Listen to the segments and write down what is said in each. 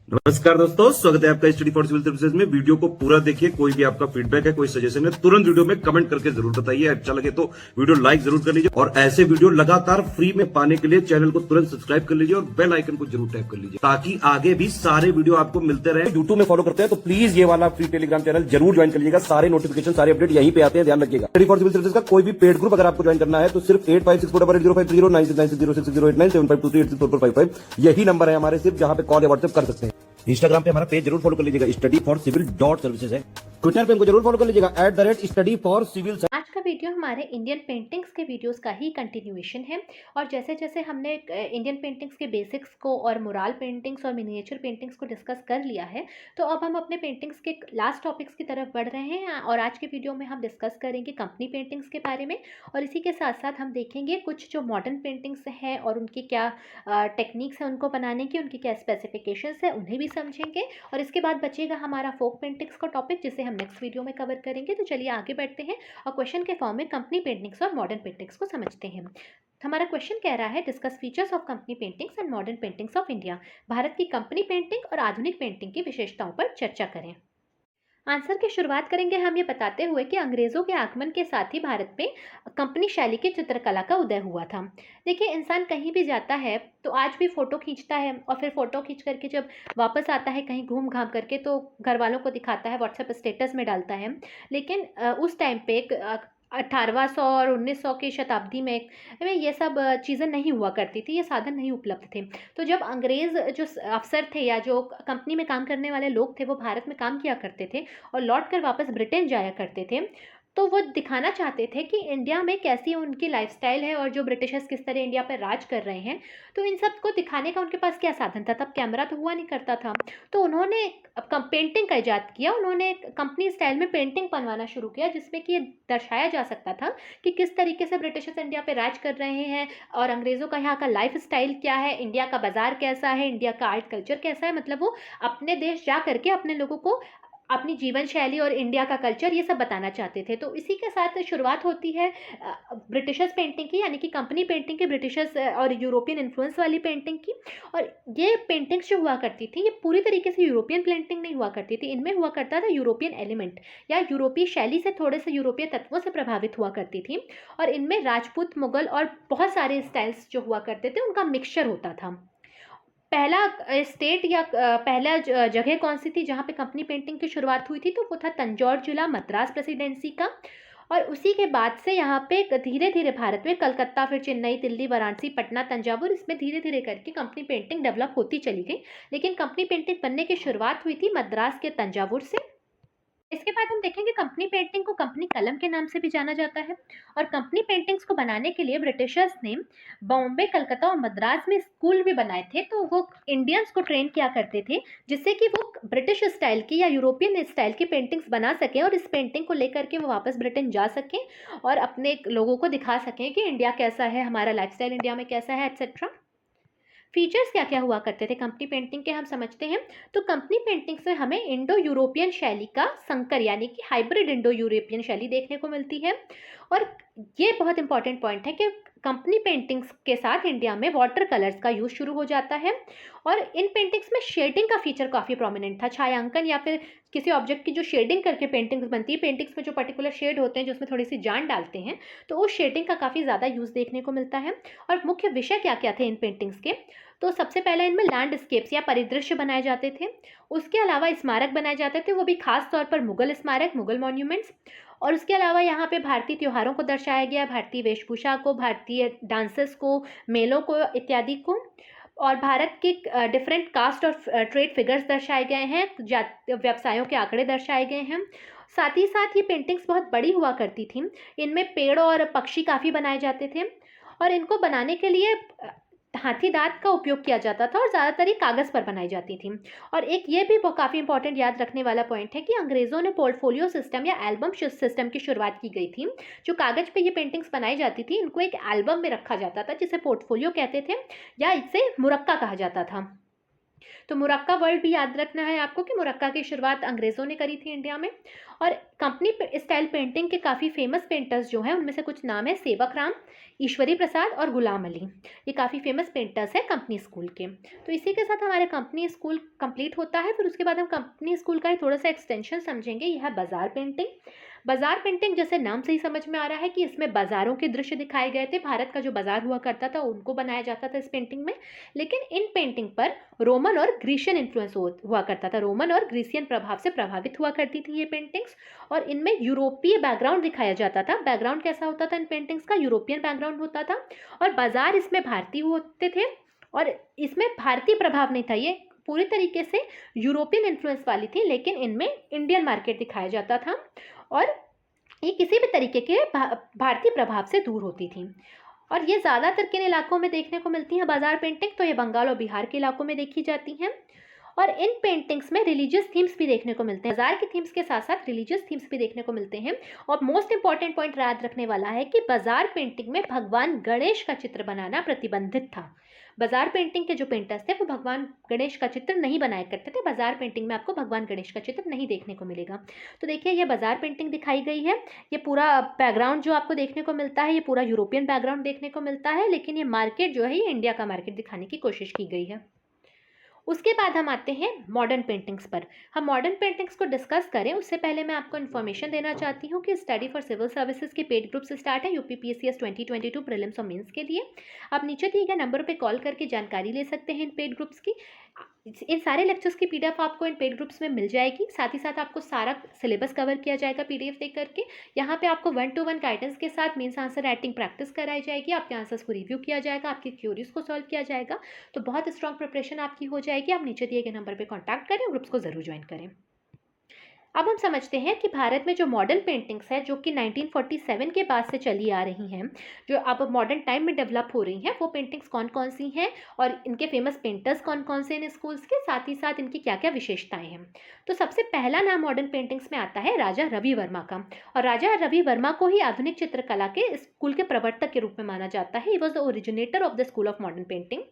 नमस्कार दोस्तों, स्वागत है आपका स्टडी फॉर सिविल सर्विसेज में। वीडियो को पूरा देखिए। कोई भी आपका फीडबैक है, कोई सजेशन है, तुरंत वीडियो में कमेंट करके जरूर बताइए। अच्छा लगे तो वीडियो लाइक जरूर कर लीजिए और ऐसे वीडियो लगातार फ्री में पाने के लिए चैनल को तुरंत सब्सक्राइब कर लीजिए और बेल आइकन को जरूर टैप कर लीजिए ताकि आगे भी सारे वीडियो आपको मिलते रहे। यूट्यूब में फॉलो करते हैं तो प्लीज ये वाला फ्री टेलीग्राम चैनल जरूर ज्वाइन कर लीजिएगा। सारे नोटिफिकेशन, सारे अपडेट यहीं पे आते हैं, ध्यान रखिएगा। स्टडी फॉर सिविल सर्विसेज का कोई भी पेड ग्रुप अगर आपको ज्वाइन करना है तो सिर्फ 856480560609797523864455 यही नंबर है हमारे, सिर्फ जहां पे कॉल या व्हाट्सएप कर सकते हैं। इंस्टाग्राम पे हमारा पेज जरूर फॉलो कर लीजिएगा, स्टडी फॉर सिविल .सर्विसेज है। ट्विटर पे हमको जरूर फॉलो कर लीजिएगा @study for civil। आज का वीडियो हमारे इंडियन पेंटिंग्स के वीडियोस का ही कंटिन्यूएशन है। और जैसे जैसे हमने इंडियन पेंटिंग्स के बेसिक्स को और मुराल पेंटिंग्स और मिनिएचर पेंटिंग्स को डिस्कस कर लिया है, तो अब हम अपने पेंटिंग्स के लास्ट टॉपिक्स की तरफ बढ़ रहे हैं। और आज के वीडियो में हम डिस्कस करेंगे कंपनी पेंटिंग्स के बारे में, और इसी के साथ साथ हम देखेंगे कुछ जो मॉडर्न पेंटिंग्स हैं और उनकी क्या टेक्निक्स हैं उनको बनाने की, उनकी क्या स्पेसिफिकेशंस है उन्हें भी समझेंगे। और इसके बाद बचेगा हमारा फोक पेंटिंग्स का टॉपिक, जिसे हम नेक्स्ट वीडियो में कवर करेंगे। तो चलिए आगे बढ़ते हैं और क्वेश्चन के फॉर्म में कंपनी पेंटिंग्स और मॉडर्न पेंटिंग्स को समझते हैं। हमारा क्वेश्चन कह रहा है, discuss features of company paintings and modern paintings of India. Bharat की कंपनी पेंटिंग और आधुनिक पेंटिंग की विशेषताओं पर चर्चा करें। आंसर की शुरुआत करेंगे हम ये बताते हुए कि अंग्रेज़ों के आगमन के साथ ही भारत में कंपनी शैली की चित्रकला का उदय हुआ था। देखिए, इंसान कहीं भी जाता है तो आज भी फ़ोटो खींचता है और फिर फ़ोटो खींच करके जब वापस आता है कहीं घूम घाम करके तो घर वालों को दिखाता है, व्हाट्सएप स्टेटस में डालता है। लेकिन उस टाइम पे 1800 और 1900 की शताब्दी में ये सब चीज़ें नहीं हुआ करती थी, ये साधन नहीं उपलब्ध थे। तो जब अंग्रेज़ जो अफ़सर थे या जो कंपनी में काम करने वाले लोग थे, वो भारत में काम किया करते थे और लौट कर वापस ब्रिटेन जाया करते थे, तो वो दिखाना चाहते थे कि इंडिया में कैसी उनकी लाइफ़स्टाइल है और जो ब्रिटिशर्स किस तरह इंडिया पर राज कर रहे हैं। तो इन सब को दिखाने का उनके पास क्या साधन था? तब कैमरा तो हुआ नहीं करता था। तो उन्होंने पेंटिंग का इजाद किया। उन्होंने कंपनी स्टाइल में पेंटिंग बनवाना शुरू किया, जिसमें कि ये दर्शाया जा सकता था कि किस तरीके से ब्रिटिशर्स इंडिया पे राज कर रहे हैं और अंग्रेज़ों का यहाँ का लाइफ स्टाइल क्या है, इंडिया का बाज़ार कैसा है, इंडिया का आर्ट कल्चर कैसा है। मतलब वो अपने देश जा करके अपने लोगों को अपनी जीवन शैली और इंडिया का कल्चर ये सब बताना चाहते थे। तो इसी के साथ शुरुआत होती है ब्रिटिशर्स पेंटिंग की, यानी कि कंपनी पेंटिंग की, ब्रिटिशर्स और यूरोपियन इन्फ्लुएंस वाली पेंटिंग की। और ये पेंटिंग्स जो हुआ करती थी, ये पूरी तरीके से यूरोपियन पेंटिंग नहीं हुआ करती थी। इनमें हुआ करता था यूरोपियन एलिमेंट या यूरोपीय शैली से थोड़े से यूरोपीय तत्वों से प्रभावित हुआ करती थी। और इनमें राजपूत, मुगल और बहुत सारे स्टाइल्स जो हुआ करते थे उनका मिक्सचर होता था। पहला स्टेट या पहला जगह कौन सी थी जहाँ पे कंपनी पेंटिंग की शुरुआत हुई थी? तो वो था तंजौर जिला, मद्रास प्रेसिडेंसी का। और उसी के बाद से यहाँ पे धीरे धीरे भारत में कलकत्ता, फिर चेन्नई, दिल्ली, वाराणसी, पटना, तंजावुर, इसमें धीरे धीरे करके कंपनी पेंटिंग डेवलप होती चली गई। लेकिन कंपनी पेंटिंग बनने की शुरुआत हुई थी मद्रास के तंजावुर से। इसके बाद हम देखेंगे कंपनी पेंटिंग को कंपनी कलम के नाम से भी जाना जाता है। और कंपनी पेंटिंग्स को बनाने के लिए ब्रिटिशर्स ने बॉम्बे, कलकत्ता और मद्रास में स्कूल भी बनाए थे। तो वो इंडियंस को ट्रेन किया करते थे, जिससे कि वो ब्रिटिश स्टाइल की या यूरोपियन स्टाइल की पेंटिंग्स बना सकें और इस पेंटिंग को लेकर के वो वापस ब्रिटेन जा सकें और अपने लोगों को दिखा सकें कि इंडिया कैसा है, हमारा लाइफस्टाइल इंडिया में कैसा है, एट्सेट्रा। फीचर्स क्या क्या हुआ करते थे कंपनी पेंटिंग के, हम समझते हैं। तो कंपनी पेंटिंग्स में हमें इंडो यूरोपियन शैली का संकर, यानी कि हाइब्रिड इंडो यूरोपियन शैली देखने को मिलती है। और ये बहुत इंपॉर्टेंट पॉइंट है कि कंपनी पेंटिंग्स के साथ इंडिया में वाटर कलर्स का यूज़ शुरू हो जाता है। और इन पेंटिंग्स में शेडिंग का फीचर काफ़ी प्रोमिनेंट था। छायांकन या फिर किसी ऑब्जेक्ट की जो शेडिंग करके पेंटिंग्स बनती है, पेंटिंग्स में जो पर्टिकुलर शेड होते हैं जो उसमें थोड़ी सी जान डालते हैं, तो उस शेडिंग का काफ़ी ज़्यादा यूज़ देखने को मिलता है। और मुख्य विषय क्या क्या थे इन पेंटिंग्स के? तो सबसे पहले इनमें लैंडस्केप्स या परिदृश्य बनाए जाते थे। उसके अलावा स्मारक बनाए जाते थे, वो भी खास तौर पर मुगल स्मारक, मुगल मॉन्यूमेंट्स। और उसके अलावा यहाँ पे भारतीय त्योहारों को दर्शाया गया, भारतीय वेशभूषा को, भारतीय डांसेस को, मेलों को इत्यादि को। और भारत के डिफरेंट कास्ट और ट्रेड फिगर्स दर्शाए गए हैं, व्यवसायों के आंकड़े दर्शाए गए हैं। साथ ही साथ ये पेंटिंग्स बहुत बड़ी हुआ करती थी। इनमें पेड़ और पक्षी काफ़ी बनाए जाते थे और इनको बनाने के लिए हाथी दांत का उपयोग किया जाता था और ज़्यादातर ये कागज़ पर बनाई जाती थी। और एक ये भी काफ़ी इंपॉर्टेंट याद रखने वाला पॉइंट है कि अंग्रेज़ों ने पोर्टफोलियो सिस्टम या एल्बम सिस्टम की शुरुआत की गई थी। जो कागज़ पे ये पेंटिंग्स बनाई जाती थी, इनको एक एल्बम में रखा जाता था जिसे पोर्टफोलियो कहते थे या इसे मुरक्का कहा जाता था। तो मुरक्का वर्ड भी याद रखना है आपको कि मुरक्का की शुरुआत अंग्रेज़ों ने करी थी इंडिया में। और कंपनी स्टाइल पेंटिंग के काफ़ी फेमस पेंटर्स जो हैं उनमें से कुछ नाम है सेवक राम, ईश्वरी प्रसाद और गुलाम अली। ये काफ़ी फेमस पेंटर्स हैं कंपनी स्कूल के। तो इसी के साथ हमारे कंपनी स्कूल कंप्लीट होता है। फिर उसके बाद हम कंपनी स्कूल का ही थोड़ा सा एक्सटेंशन समझेंगे, यह है बाजार पेंटिंग। बाजार पेंटिंग जैसे नाम से ही समझ में आ रहा है कि इसमें बाजारों के दृश्य दिखाए गए थे। भारत का जो बाजार हुआ करता था उनको बनाया जाता था इस पेंटिंग में। लेकिन इन पेंटिंग पर रोमन और ग्रीशियन इन्फ्लुएंस हुआ करता था। रोमन और ग्रीसियन प्रभाव से प्रभावित हुआ करती थी ये पेंटिंग्स। और इनमें यूरोपीय बैकग्राउंड दिखाया जाता था। बैकग्राउंड कैसा होता था इन पेंटिंग्स का? यूरोपियन बैकग्राउंड होता था। और बाजार इसमें भारतीय होते थे और इसमें भारतीय प्रभाव नहीं था, ये पूरी तरीके से यूरोपियन इन्फ्लुएंस वाली थी, लेकिन इनमें इंडियन मार्केट दिखाया जाता था और ये किसी भी तरीके के भारतीय प्रभाव से दूर होती थी। और ये ज़्यादातर किन इलाकों में देखने को मिलती हैं बाजार पेंटिंग? तो ये बंगाल और बिहार के इलाकों में देखी जाती हैं। और इन पेंटिंग्स में रिलीजियस थीम्स भी देखने को मिलते हैं। बाजार के थीम्स के साथ साथ रिलीजियस थीम्स भी देखने को मिलते हैं। और मोस्ट इंपॉर्टेंट पॉइंट याद रखने वाला है कि बाजार पेंटिंग में भगवान गणेश का चित्र बनाना प्रतिबंधित था। बाजार पेंटिंग के जो पेंटर्स थे वो भगवान गणेश का चित्र नहीं बनाया करते थे। बाजार पेंटिंग में आपको भगवान गणेश का चित्र नहीं देखने को मिलेगा। तो देखिए ये बाजार पेंटिंग दिखाई गई है। ये पूरा बैकग्राउंड जो आपको देखने को मिलता है ये पूरा यूरोपियन बैकग्राउंड देखने को मिलता है, लेकिन ये मार्केट जो है ये इंडिया का मार्केट दिखाने की कोशिश की गई है। उसके बाद हम आते हैं मॉडर्न पेंटिंग्स पर। हम मॉडर्न पेंटिंग्स को डिस्कस करें उससे पहले मैं आपको इन्फॉर्मेशन देना चाहती हूँ कि स्टडी फॉर सिविल सर्विसेज के पेड ग्रुप से स्टार्ट है यूपीपीएससीएस 2022 प्रीलिम्स और मेंस के लिए। आप नीचे दिए गए नंबर पर कॉल करके जानकारी ले सकते हैं इन पेड ग्रुप्स की। इन सारे लेक्चर्स की पीडीएफ आपको इन पेड ग्रुप्स में मिल जाएगी। साथ ही साथ आपको सारा सिलेबस कवर किया जाएगा पीडीएफ देख करके। यहाँ पे आपको 1-to-1 गाइडेंस के साथ मेंस आंसर राइटिंग प्रैक्टिस कराई जाएगी। आपके आंसर्स को रिव्यू किया जाएगा, आपकी क्यूरीज को सॉल्व किया जाएगा। तो बहुत स्ट्रॉन्ग प्रिपरेशन आपकी हो जाएगी। आप नीचे दिए गए नंबर पर कॉन्टैक्ट करें और ग्रुप्स को जरूर ज्वाइन करें। अब हम समझते हैं कि भारत में जो मॉडर्न पेंटिंग्स है जो कि 1947 के बाद से चली आ रही हैं, जो अब मॉडर्न टाइम में डेवलप हो रही हैं, वो पेंटिंग्स कौन कौन सी हैं और इनके फेमस पेंटर्स कौन कौन से इन स्कूल्स के, साथ ही साथ इनकी क्या क्या विशेषताएं हैं। तो सबसे पहला नाम मॉडर्न पेंटिंग्स में आता है राजा रवि वर्मा का। और राजा रवि वर्मा को ही आधुनिक चित्रकला के स्कूल के प्रवर्तक के रूप में माना जाता है। He was the originator of the school of Modern painting.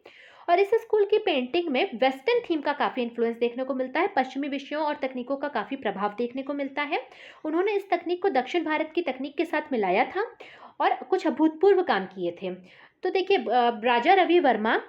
और इस स्कूल की पेंटिंग में वेस्टर्न थीम का काफ़ी इन्फ्लुएंस देखने को मिलता है। पश्चिमी विषयों और तकनीकों का काफ़ी प्रभाव देखने को मिलता है। उन्होंने इस तकनीक को दक्षिण भारत की तकनीक के साथ मिलाया था और कुछ अभूतपूर्व काम किए थे। तो देखिए राजा रवि वर्मा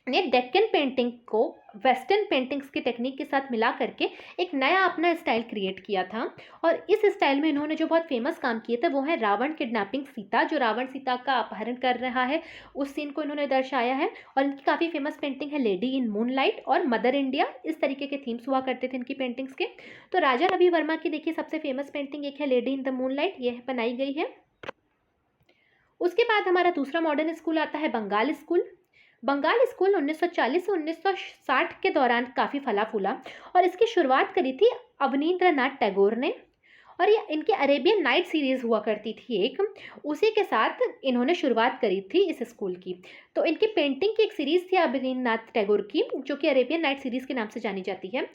ने डेक्कन पेंटिंग को वेस्टर्न पेंटिंग्स की टेक्निक के साथ मिला करके एक नया अपना स्टाइल क्रिएट किया था। और इस स्टाइल में इन्होंने जो बहुत फेमस काम किए थे वो है रावण किडनैपिंग सीता। जो रावण सीता का अपहरण कर रहा है उस सीन को इन्होंने दर्शाया है। और इनकी काफ़ी फेमस पेंटिंग है लेडी इन मूनलाइट और मदर इंडिया। इस तरीके के थीम्स हुआ करते थे इनकी पेंटिंग्स के। तो राजा रवि वर्मा की देखिए सबसे फेमस पेंटिंग एक है लेडी इन द मूनलाइट, ये बनाई गई है। उसके बाद हमारा दूसरा मॉडर्न स्कूल आता है बंगाल स्कूल। बंगाल स्कूल 1940 से 1960 के दौरान काफ़ी फला फूला और इसकी शुरुआत करी थी अवनींद्रनाथ टैगोर ने। और ये इनकी अरेबियन नाइट सीरीज़ हुआ करती थी एक, उसी के साथ इन्होंने शुरुआत करी थी इस स्कूल की। तो इनकी पेंटिंग की एक सीरीज़ थी अवनींद्रनाथ टैगोर की जो कि अरेबियन नाइट सीरीज़ के नाम से जानी जाती है।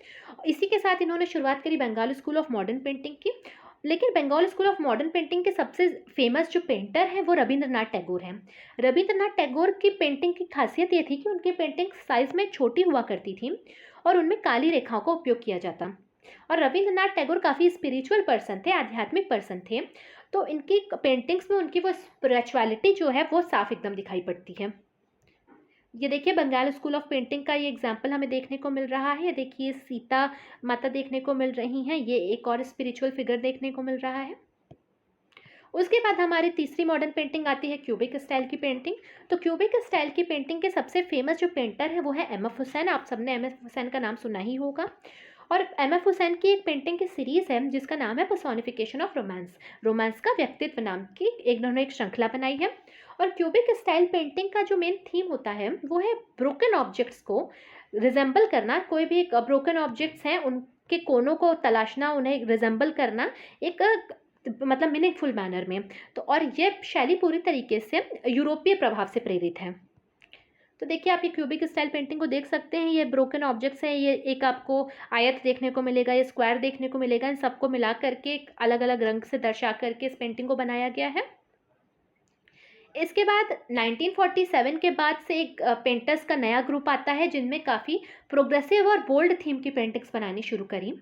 इसी के साथ इन्होंने शुरुआत करी Bengal School of Modern Painting की। लेकिन Bengal School of Modern Painting के सबसे फेमस जो पेंटर हैं वो रविंद्रनाथ टैगोर हैं। रविंद्रनाथ टैगोर की पेंटिंग की खासियत ये थी कि उनकी पेंटिंग साइज में छोटी हुआ करती थी और उनमें काली रेखाओं का उपयोग किया जाता। और रविंद्रनाथ टैगोर काफ़ी स्पिरिचुअल पर्सन थे, आध्यात्मिक पर्सन थे। तो इनकी पेंटिंग्स में उनकी वो स्पिरिचुअलिटी जो है वो साफ एकदम दिखाई पड़ती है। ये देखिए बंगाल स्कूल ऑफ पेंटिंग का ये एग्जाम्पल हमें देखने को मिल रहा है। ये देखिए सीता माता देखने को मिल रही हैं, ये एक और स्पिरिचुअल फिगर देखने को मिल रहा है। उसके बाद हमारी तीसरी मॉडर्न पेंटिंग आती है क्यूबिक स्टाइल की पेंटिंग। तो क्यूबिक स्टाइल की पेंटिंग के सबसे फेमस जो पेंटर है वो है एम एफ हुसैन। आप सबने एम एफ हुसैन का नाम सुना ही होगा। और एम एफ हुसैन की एक पेंटिंग की सीरीज़ है जिसका नाम है पर्सोनिफिकेशन ऑफ रोमांस। रोमांस का व्यक्तित्व नाम की इन्होंने एक श्रृंखला बनाई है। और क्यूबिक स्टाइल पेंटिंग का जो मेन थीम होता है वो है ब्रोकन ऑब्जेक्ट्स को रिजेंबल करना। कोई भी एक ब्रोकन ऑब्जेक्ट्स हैं उनके कोनों को तलाशना, उन्हें रिजेंबल करना एक मतलब मीनिंगफुल मैनर में। तो और ये शैली पूरी तरीके से यूरोपीय प्रभाव से प्रेरित है। तो देखिए आप ये क्यूबिक स्टाइल पेंटिंग को देख सकते हैं। ये ब्रोकन ऑब्जेक्ट्स हैं, ये एक आपको आयत देखने को मिलेगा, ये स्क्वायर देखने को मिलेगा। इन सबको मिला करके एक अलग अलग रंग से दर्शा करके इस पेंटिंग को बनाया गया है। इसके बाद 1947 के बाद से एक पेंटर्स का नया ग्रुप आता है जिनमें काफ़ी प्रोग्रेसिव और बोल्ड थीम की पेंटिंग्स बनानी शुरू करी,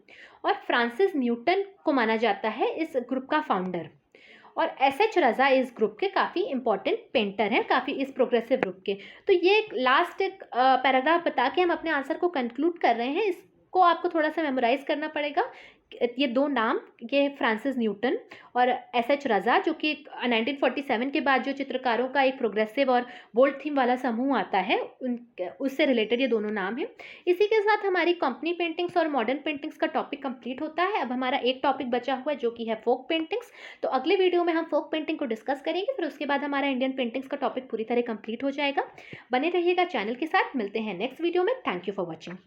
और फ्रांसिस न्यूटन को माना जाता है इस ग्रुप का फाउंडर, और एस.एच. रज़ा इस ग्रुप के काफ़ी इंपॉर्टेंट पेंटर हैं, काफ़ी इस प्रोग्रेसिव ग्रुप के। तो ये एक लास्ट एक पैराग्राफ बता के हम अपने आंसर को कंक्लूड कर रहे हैं। इसको आपको थोड़ा सा मेमोराइज करना पड़ेगा। ये दो नाम, ये फ्रांसिस न्यूटन और एस.एच. रज़ा, जो कि 1947 के बाद जो चित्रकारों का एक प्रोग्रेसिव और बोल्ड थीम वाला समूह आता है, उससे रिलेटेड ये दोनों नाम हैं। इसी के साथ हमारी कंपनी पेंटिंग्स और मॉडर्न पेंटिंग्स का टॉपिक कंप्लीट होता है। अब हमारा एक टॉपिक बचा हुआ है जो कि है फोक पेंटिंग्स। तो अगले वीडियो में हम फोक पेंटिंग को डिस्कस करेंगे, फिर उसके बाद हमारा इंडियन पेंटिंग्स का टॉपिक पूरी तरह कंप्लीट हो जाएगा। बने रहिएगा चैनल के साथ, मिलते हैं नेक्स्ट वीडियो में। Thank you for watching.